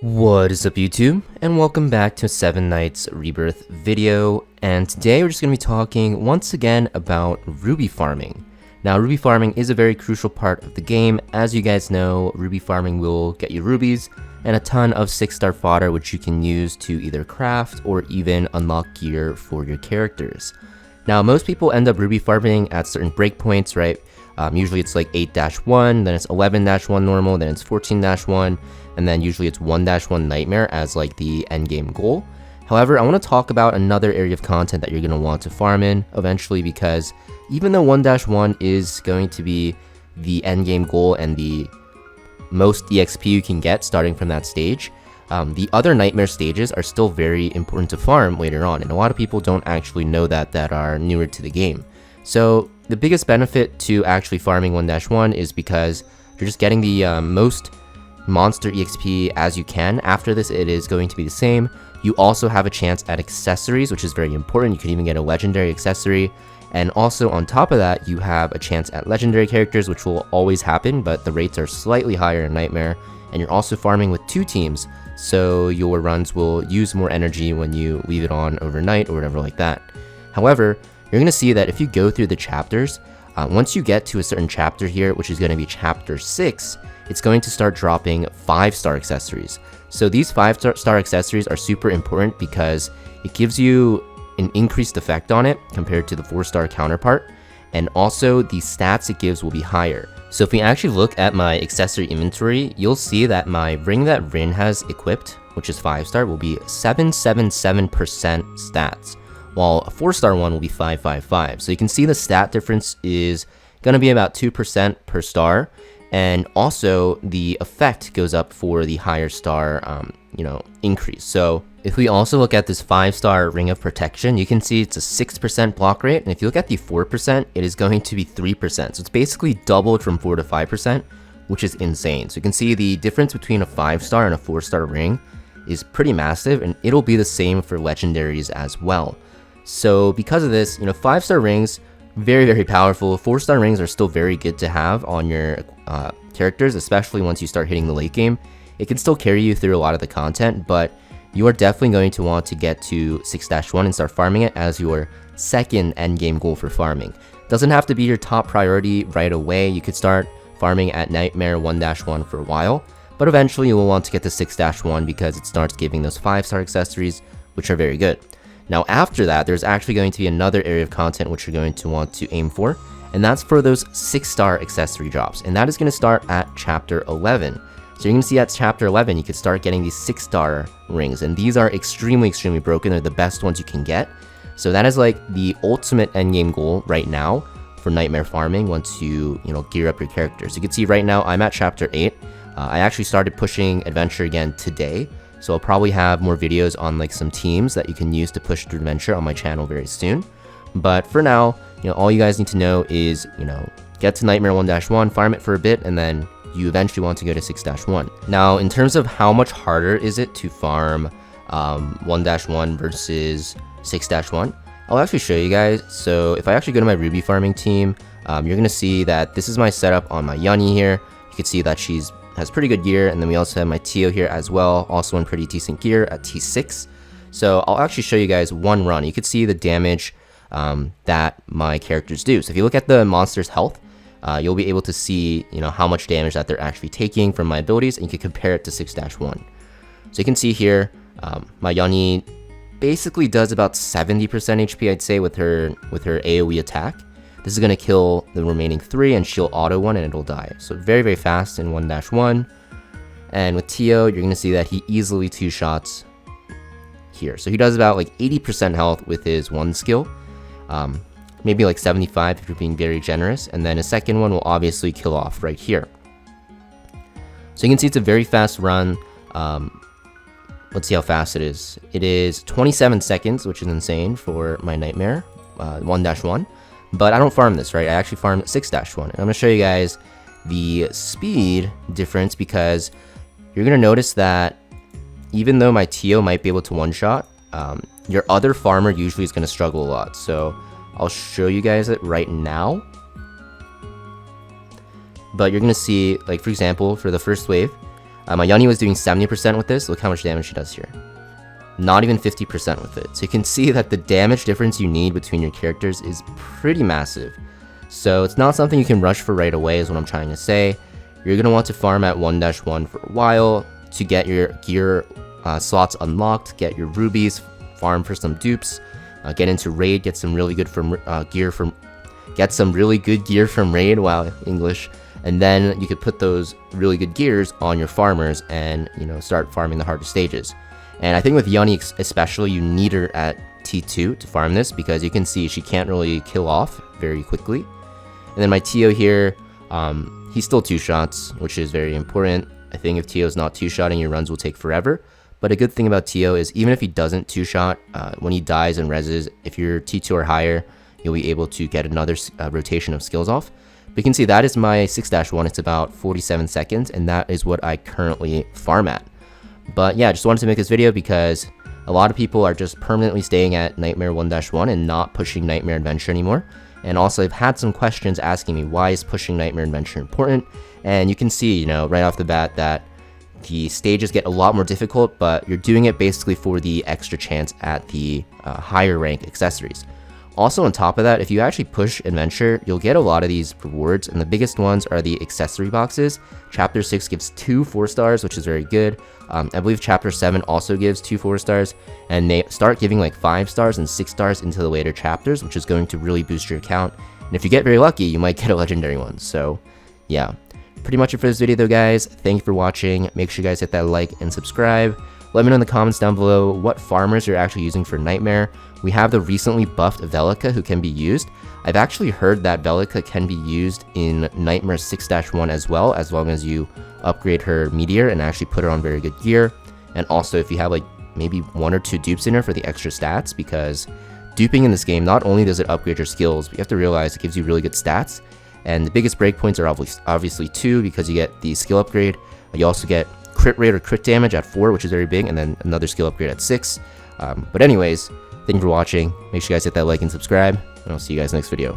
What is up YouTube, and welcome back to 7 Nights Rebirth video, and today we're just going to be talking once again about ruby farming. Now ruby farming is a very crucial part of the game. As you guys know, ruby farming will get you rubies and a ton of 6-star fodder which you can use to either craft or even unlock gear for your characters. Now most people end up ruby farming at certain breakpoints, right? Usually it's like 8-1, then it's 11-1 normal, then it's 14-1, and then usually it's 1-1 nightmare as like the end game goal. However, I want to talk about another area of content that you're going to want to farm in eventually, because even though 1-1 is going to be the end game goal and the most EXP you can get starting from that stage, the other nightmare stages are still very important to farm later on, and a lot of people don't actually know that are newer to the game. So the biggest benefit to actually farming 1-1 is because you're just getting the most monster EXP as you can. After this, it is going to be the same. You also have a chance at accessories, which is very important. You can even get a legendary accessory. And also on top of that, you have a chance at legendary characters, which will always happen, but the rates are slightly higher in Nightmare. And you're also farming with 2 teams, so your runs will use more energy when you leave it on overnight or whatever like that. However, you're going to see that if you go through the chapters, once you get to a certain chapter here, which is going to be chapter 6, it's going to start dropping 5-star accessories. So these 5-star accessories are super important because it gives you an increased effect on it compared to the 4-star counterpart, and also the stats it gives will be higher. So if we actually look at my accessory inventory, you'll see that my ring that Rin has equipped, which is 5-star, will be 777% stats, while a 4-star one will be 555. So you can see the stat difference is going to be about 2% per star, and also the effect goes up for the higher star increase. So if we also look at this 5-star ring of protection, you can see it's a 6% block rate, and if you look at the 4%, it is going to be 3%. So it's basically doubled from 4 to 5%, which is insane. So you can see the difference between a 5-star and a 4-star ring is pretty massive, and it'll be the same for legendaries as well. So because of this, 5-star rings, very, very powerful. 4-star rings are still very good to have on your characters, especially once you start hitting the late game. It can still carry you through a lot of the content, but you are definitely going to want to get to 6-1 and start farming it as your second end game goal for farming. Doesn't have to be your top priority right away. You could start farming at Nightmare 1-1 for a while, but eventually you will want to get to 6-1 because it starts giving those 5-star accessories, which are very good. Now after that, there's actually going to be another area of content which you're going to want to aim for, and that's for those 6-star accessory drops, and that is going to start at chapter 11. So you're going to see at chapter 11, you can start getting these 6-star rings, and these are extremely broken. They're the best ones you can get. So that is like the ultimate endgame goal right now for Nightmare farming once you gear up your characters. You can see right now I'm at chapter 8. I actually started pushing adventure again today. So I'll probably have more videos on like some teams that you can use to push through adventure on my channel very soon. But for now, all you guys need to know is, get to Nightmare 1-1, farm it for a bit, and then you eventually want to go to 6-1. Now, in terms of how much harder is it to farm 1-1 versus 6-1, I'll actually show you guys. So if I actually go to my ruby farming team, you're going to see that this is my setup on my Yunny here. You can see that she's has pretty good gear, and then we also have my Tio here as well, also in pretty decent gear at T6. So I'll actually show you guys one run. You can see the damage that my characters do. So if you look at the monster's health, you'll be able to see how much damage that they're actually taking from my abilities, and you can compare it to 6-1. So you can see here, my Yunny basically does about 70% HP, I'd say, with her AoE attack. This is going to kill the remaining 3, and she'll auto one and it'll die. So very, very fast in 1-1. And with Tio, you're going to see that he easily 2-shots here. So he does about like 80% health with his 1 skill. Maybe like 75 if you're being very generous. And then a second one will obviously kill off right here. So you can see it's a very fast run. Let's see how fast it is. It is 27 seconds, which is insane for my Nightmare 1-1. But I don't farm this, right? I actually farm 6-1. And I'm going to show you guys the speed difference, because you're going to notice that even though my Tio might be able to one-shot, your other farmer usually is going to struggle a lot. So I'll show you guys it right now. But you're going to see, like, for example, for the first wave, My Yoni was doing 70% with this. Look how much damage she does here. Not even 50% with it. So you can see that the damage difference you need between your characters is pretty massive. So it's not something you can rush for right away is what I'm trying to say. You're going to want to farm at 1-1 for a while to get your gear slots unlocked, get your rubies, farm for some dupes, get into raid, get some really good gear from raid. Wow, English. And then you could put those really good gears on your farmers and, you know, start farming the harder stages. And I think with Yoni especially, you need her at T2 to farm this because you can see she can't really kill off very quickly. And then my Tio here, he's still 2 shots, which is very important. I think if Tio's not 2-shotting, your runs will take forever. But a good thing about Tio is even if he doesn't 2-shot, when he dies and reses, if you're T2 or higher, you'll be able to get another rotation of skills off. But you can see that is my 6-1. It's about 47 seconds, and that is what I currently farm at. But yeah, I just wanted to make this video because a lot of people are just permanently staying at Nightmare 1-1 and not pushing Nightmare Adventure anymore. And also, I've had some questions asking me why is pushing Nightmare Adventure important. And you can see, you know, right off the bat that the stages get a lot more difficult, but you're doing it basically for the extra chance at the higher rank accessories. Also, on top of that, if you actually push Adventure, you'll get a lot of these rewards, and the biggest ones are the accessory boxes. Chapter 6 gives 2 4-stars, which is very good. I believe Chapter 7 also gives 2 4-stars, and they start giving like 5 stars and 6 stars into the later chapters, which is going to really boost your account. And if you get very lucky, you might get a legendary one. So, yeah. Pretty much it for this video though, guys. Thank you for watching. Make sure you guys hit that like and subscribe. Let me know in the comments down below what farmers you're actually using for Nightmare. We have the recently buffed Velica who can be used. I've actually heard that Velica can be used in Nightmare 6-1 as long as you upgrade her Meteor and actually put her on very good gear. And also if you have like maybe 1 or 2 dupes in her for the extra stats, because duping in this game, not only does it upgrade your skills, but you have to realize it gives you really good stats. And the biggest breakpoints are obviously 2 because you get the skill upgrade. You also get crit rate or crit damage at 4, which is very big, and then another skill upgrade at 6. But anyways, thank you for watching. Make sure you guys hit that like and subscribe, and I'll see you guys next video.